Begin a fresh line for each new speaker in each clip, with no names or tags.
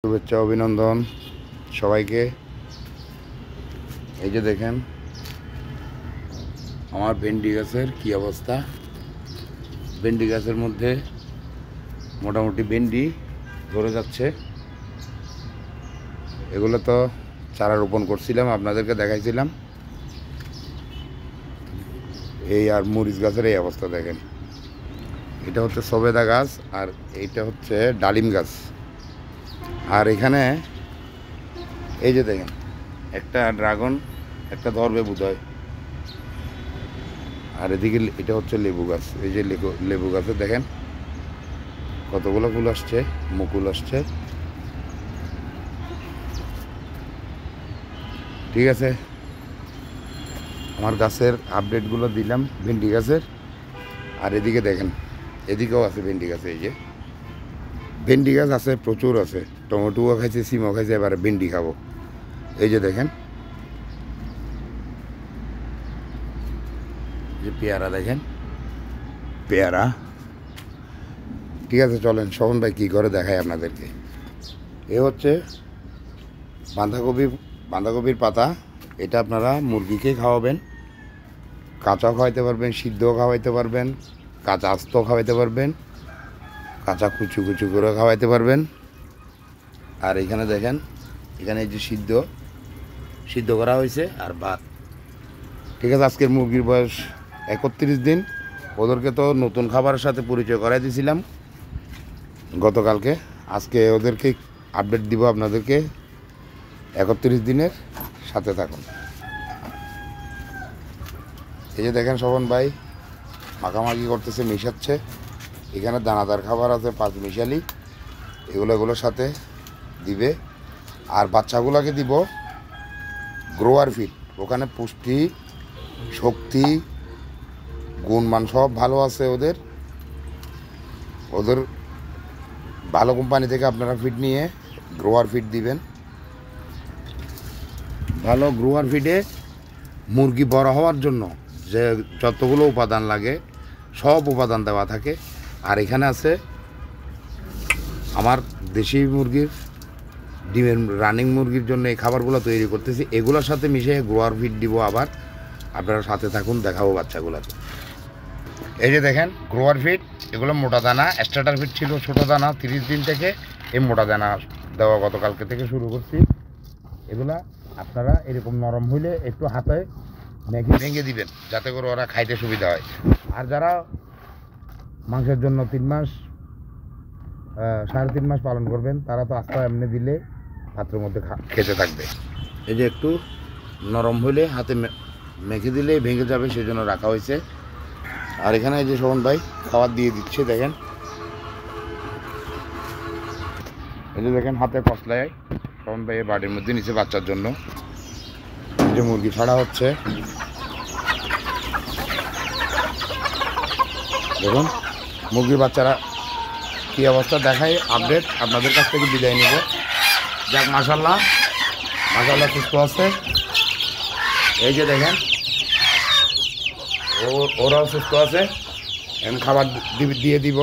শুভেচ্ছা অভিনন্দন সবাইকে। এই যে দেখেন আমার ভেন্ডি গাছের কী অবস্থা। ভেন্ডি গাছের মধ্যে মোটামুটি ভেন্ডি ধরে যাচ্ছে। এগুলো তো চারা রোপণ করছিলাম, আপনাদেরকে দেখাইছিলাম। এই আর মরিচ গাছের এই অবস্থা দেখেন। এটা হচ্ছে সবেদা গাছ আর এইটা হচ্ছে ডালিম গাছ। আর এখানে এই যে দেখেন একটা ড্রাগন একটা ধরবে বোধহয়। আর এদিকে এটা হচ্ছে লেবু গাছ। এই যে লেবু গাছে দেখেন কতগুলো ফুল আসছে, মুকুল আসছে। ঠিক আছে, আমার গাছের আপডেটগুলো দিলাম ভেন্ডি গাছের। আর এদিকে দেখেন এদিকেও আছে ভেন্ডি গাছে। এই যে ভেন্ডি গাছ আছে, প্রচুর আছে। টমেটোও খাইছে, সিমও খাইছে, এবারে ভেন্ডি খাবো। এই যে দেখেন যে পেয়ারা দেখেন, পেয়ারা। ঠিক আছে, চলেন শোভন ভাই কী করে দেখায় আপনাদেরকে। এ হচ্ছে বাঁধাকপির পাতা। এটা আপনারা মুরগিকে খাওয়াবেন, কাঁচাও খাওয়াইতে পারবেন, সিদ্ধও খাওয়াইতে পারবেন, কাঁচা আস্ত খাওয়াইতে পারবেন, কাঁচা কুচু কুচু করে খাওয়াইতে পারবেন। আর এখানে দেখেন, এখানে এই যে সিদ্ধ করা হয়েছে আর ভাত। ঠিক আছে, আজকের মুরগির বয়স 31 দিন। ওদেরকে তো নতুন খাবারের সাথে পরিচয় করাই দিয়েছিলাম গতকালকে। আজকে ওদেরকে আপডেট দিব আপনাদেরকে। 31 দিনের সাথে থাকুন। এই যে দেখেন শোভন ভাই মাখামাখি করতেছে, মিশাচ্ছে। এখানে দানাদার খাবার আছে 5 মিশালি, এগুলোর সাথে দিবে। আর বাচ্চাগুলোকে দিব গ্রোয়ার ফিড। ওখানে পুষ্টি, শক্তি, গুণমান সব ভালো আছে। ওদের ভালো কোম্পানি থেকে আপনারা ফিড নিয়ে গ্রোয়ার ফিড দিবেন। ভালো গ্রোয়ার ফিডে মুরগি বড় হওয়ার জন্য যে যতগুলো উপাদান লাগে সব উপাদান দেওয়া থাকে। আর এখানে আছে আমার দেশি মুরগির ডিমের রানিং মুরগির জন্য এই খাবারগুলো তৈরি করতেছি। এগুলোর সাথে মিশিয়ে গ্রোয়ার ফিড দিব। আবার আপনারা সাথে থাকুন, দেখাবো বাচ্চাগুলোকে। এই যে দেখেন গ্রোয়ার ফিড, এগুলো মোটা দানা। স্টার্টার ফিড ছিল ছোটো দানা 30 দিন থেকে। এই মোটা দানা দেওয়া গতকালকে থেকে শুরু করছি। এগুলা আপনারা এরকম নরম হইলে একটু হাতে ভেঙে দিবেন, যাতে করে ওরা খাইতে সুবিধা হয়। আর যারা মাংসের জন্য 3 মাস 3.5 মাস পালন করবেন, তারা তো আস্তে এমনি দিলে পাত্রের মধ্যে খেতে থাকবে। এই যে একটু নরম হইলে হাতে মেখে দিলে ভেঙে যাবে, সেই জন্য রাখা হয়েছে। আর এখানে এই যে শোভন ভাই খাবার দিয়ে দিচ্ছে দেখেন। এই যে দেখেন হাতে কসলায় শোভন ভাই বাড়ির মধ্যে নিচে বাচ্চার জন্য। এই যে মুরগি ছাড়া হচ্ছে, দেখুন মুরগির বাচ্চারা কী অবস্থা দেখায়। আপডেট আপনাদের কাছ থেকে বিদায় নেব। যাক মাশাল্লাহ সুস্থ আছে। এই যে দেখেন ওরাও সুস্থ আছে। এখন খাবার দিয়ে দিব।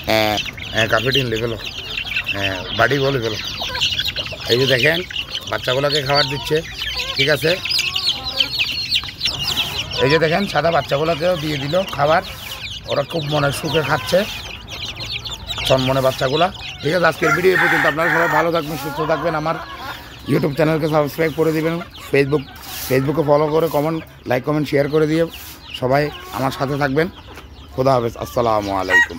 হ্যাঁ কাফেটিন লেগেলো, হ্যাঁ বাড়ি বলে গেলো। এই যে দেখেন বাচ্চাগুলোকে খাবার দিচ্ছে। ঠিক আছে, এই যে দেখেন সাদা বাচ্চাগুলোকেও দিয়ে দিল খাবার। ওরা খুব মনের সুখে খাচ্ছে, চনমনে বাচ্চাগুলা। ঠিক আছে, আজকের ভিডিও পর্যন্ত। আপনারা সবাই ভালো থাকবেন, সুস্থ থাকবেন। আমার ইউটিউব চ্যানেলকে সাবস্ক্রাইব করে দিবেন, ফেসবুকে ফলো করে লাইক কমেন্ট শেয়ার করে দিয়ে সবাই আমার সাথে থাকবেন। খোদা হাফেজ, আসসালামু আলাইকুম।